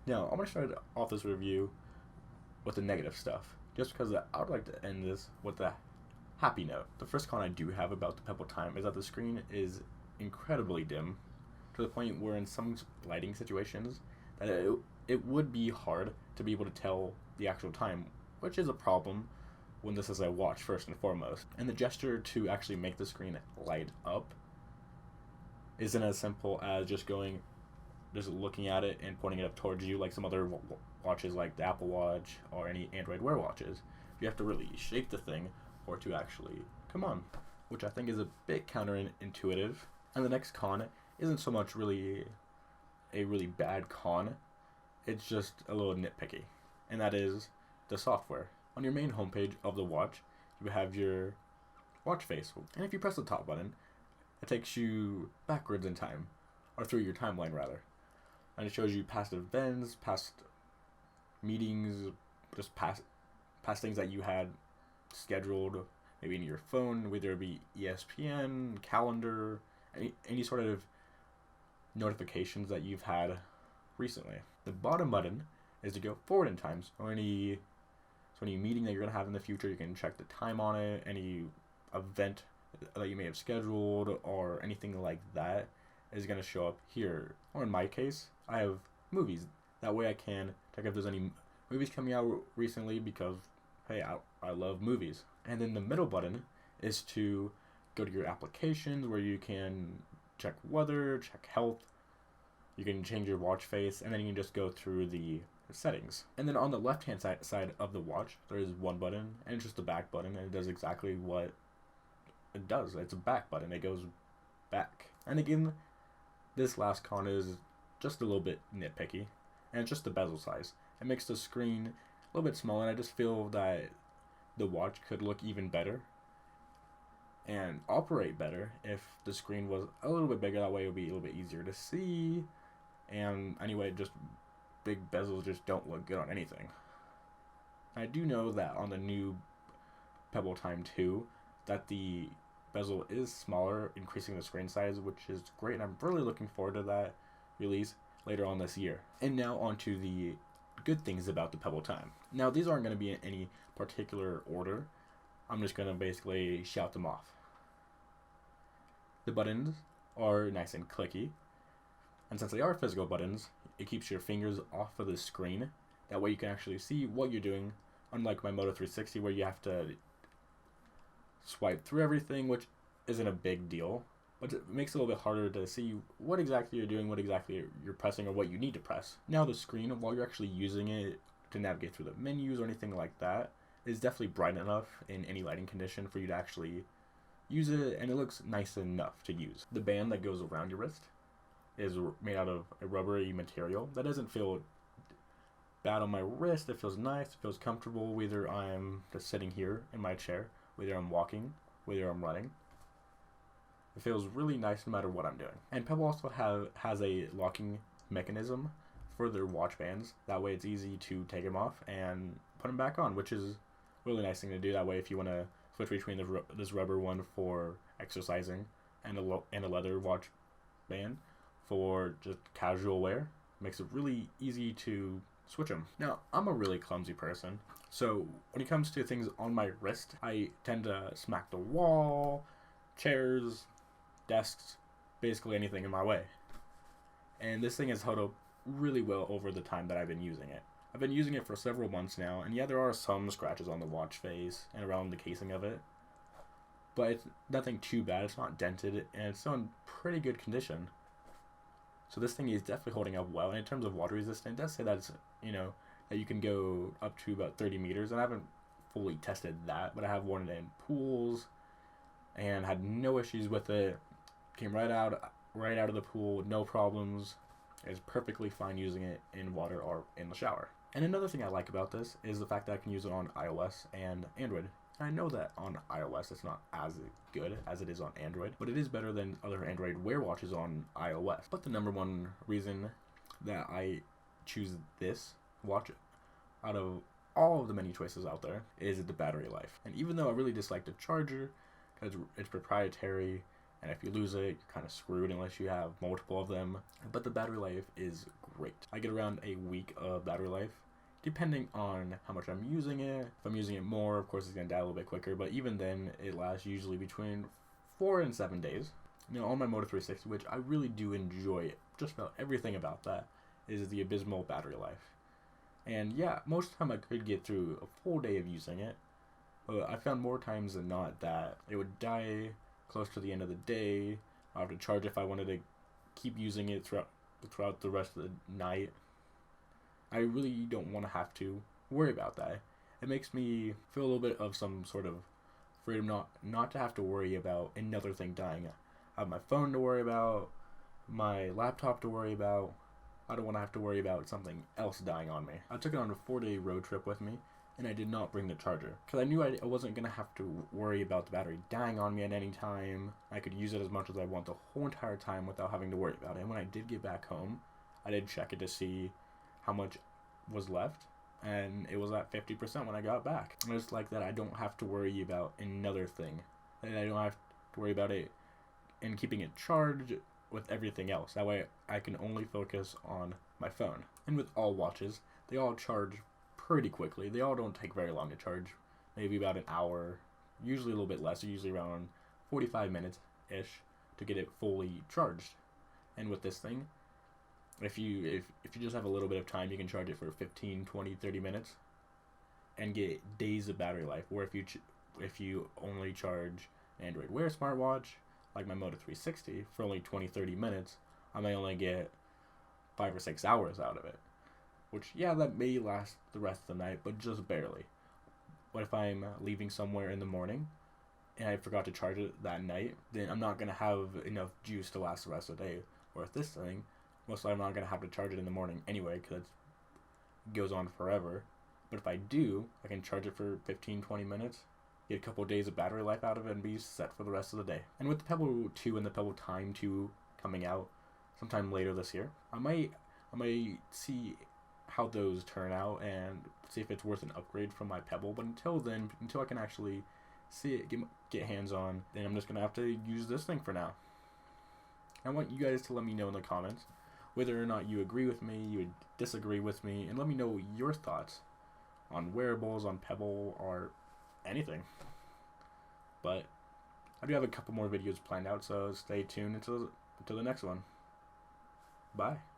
Now, I'm going to start off this review with the negative stuff, just because I would like to end this with a happy note. The first con I do have about the Pebble Time is that the screen is incredibly dim, to the point where in some lighting situations that it would be hard to be able to tell the actual time, which is a problem when this is a watch first and foremost. And the gesture to actually make the screen light up isn't as simple as just looking at it and pointing it up towards you like some other watches like the Apple Watch or any Android Wear watches. You have to really shape the thing for it to actually come on, which I think is a bit counterintuitive. And the next con isn't so much really a really bad con, it's just a little nitpicky, and that is the software. On your main homepage of the watch, you have your watch face, and if you press the top button, it takes you backwards in time, or through your timeline rather, and it shows you past events, past meetings, just past things that you had scheduled, maybe in your phone, whether it be ESPN, calendar, any sort of notifications that you've had recently. The bottom button is to go forward in time. So any meeting that you're going to have in the future, you can check the time on it. Any event that you may have scheduled or anything like that is going to show up here. Or in my case, I have movies. That way I can check if there's any movies coming out recently, because, hey, I love movies. And then the middle button is to go to your applications, where you can check weather, check health, you can change your watch face, and then you can just go through the settings. And then on the left hand side of the watch, there is one button, and it's just the back button, and it does exactly what it does. It's a back button, it goes back. And again, this last con is just a little bit nitpicky, and it's just the bezel size. It makes the screen a little bit smaller, and I just feel that the watch could look even better and operate better if the screen was a little bit bigger. That way it would be a little bit easier to see. And anyway, just big bezels just don't look good on anything. I do know that on the new Pebble Time 2 that the bezel is smaller, increasing the screen size, which is great, and I'm really looking forward to that release later on this year. And now on to the good things about the Pebble Time. Now, these aren't going to be in any particular order. I'm just going to basically shout them off. The buttons are nice and clicky, and since they are physical buttons, it keeps your fingers off of the screen. That way you can actually see what you're doing, unlike my Moto 360 where you have to swipe through everything, which isn't a big deal, but it makes it a little bit harder to see what exactly you're doing, what exactly you're pressing, or what you need to press. Now the screen, while you're actually using it to navigate through the menus or anything like that, is definitely bright enough in any lighting condition for you to actually use it, and it looks nice enough to use. The band that goes around your wrist is made out of a rubbery material that doesn't feel bad on my wrist. It feels nice, it feels comfortable, whether I'm just sitting here in my chair, whether I'm walking, whether I'm running. It feels really nice no matter what I'm doing. And Pebble also has a locking mechanism for their watch bands. That way it's easy to take them off and put them back on, which is a really nice thing to do. That way if you want to switch between this rubber one for exercising and a leather watch band for just casual wear, makes it really easy to switch them. Now, I'm a really clumsy person, so when it comes to things on my wrist, I tend to smack the wall, chairs, desks, basically anything in my way. And this thing has held up really well over the time that I've been using it. I've been using it for several months now, and yeah, there are some scratches on the watch face and around the casing of it, but it's nothing too bad. It's not dented, and it's still in pretty good condition. So this thing is definitely holding up well. And in terms of water resistance, it does say that it's, that you can go up to about 30 meters, and I haven't fully tested that, but I have worn it in pools and had no issues with it. Came right out of the pool with no problems. It's perfectly fine using it in water or in the shower. And another thing I like about this is the fact that I can use it on iOS and Android. I know that on iOS it's not as good as it is on Android, but it is better than other Android Wear watches on iOS. But the number one reason that I choose this watch out of all of the many choices out there is the battery life. And even though I really dislike the charger, because it's proprietary, and if you lose it, you're kind of screwed unless you have multiple of them, but the battery life is great. I get around a week of battery life, depending on how much I'm using it. If I'm using it more, of course it's going to die a little bit quicker, but even then, it lasts usually between 4 and 7 days. You know, on my Moto 360, which I really do enjoy just about everything about that, is the abysmal battery life. And yeah, most of the time I could get through a full day of using it, but I found more times than not that it would die close to the end of the day. I have to charge if I wanted to keep using it throughout the rest of the night. I really don't want to have to worry about that. It makes me feel a little bit of some sort of freedom not to have to worry about another thing dying. I have my phone to worry about, my laptop to worry about. I don't want to have to worry about something else dying on me. I took it on a 4-day road trip with me, and I did not bring the charger, because I knew I wasn't going to have to worry about the battery dying on me at any time. I could use it as much as I want the whole entire time without having to worry about it. And when I did get back home, I did check it to see how much was left, and it was at 50% when I got back. And it's like that I don't have to worry about another thing, and I don't have to worry about it and keeping it charged with everything else. That way I can only focus on my phone. And with all watches, they all charge pretty quickly. They all don't take very long to charge, maybe about an hour, usually a little bit less, usually around 45 minutes-ish to get it fully charged. And with this thing, if you just have a little bit of time, you can charge it for 15, 20, 30 minutes and get days of battery life. Where if you only charge an Android Wear smartwatch, like my Moto 360, for only 20, 30 minutes, I may only get 5 or 6 hours out of it. Which, yeah, that may last the rest of the night, but just barely. What if I'm leaving somewhere in the morning and I forgot to charge it that night? Then I'm not going to have enough juice to last the rest of the day. Or with this thing, most likely I'm not going to have to charge it in the morning anyway, because it goes on forever. But if I do, I can charge it for 15, 20 minutes, get a couple of days of battery life out of it, and be set for the rest of the day. And with the Pebble 2 and the Pebble Time 2 coming out sometime later this year, I might see how those turn out and see if it's worth an upgrade from my Pebble. But until then, until I can actually see it, get hands on, then I'm just going to have to use this thing for now. I want you guys to let me know in the comments whether or not you agree with me, you disagree with me, and let me know your thoughts on wearables, on Pebble, or anything. But I do have a couple more videos planned out, so stay tuned until the next one. Bye.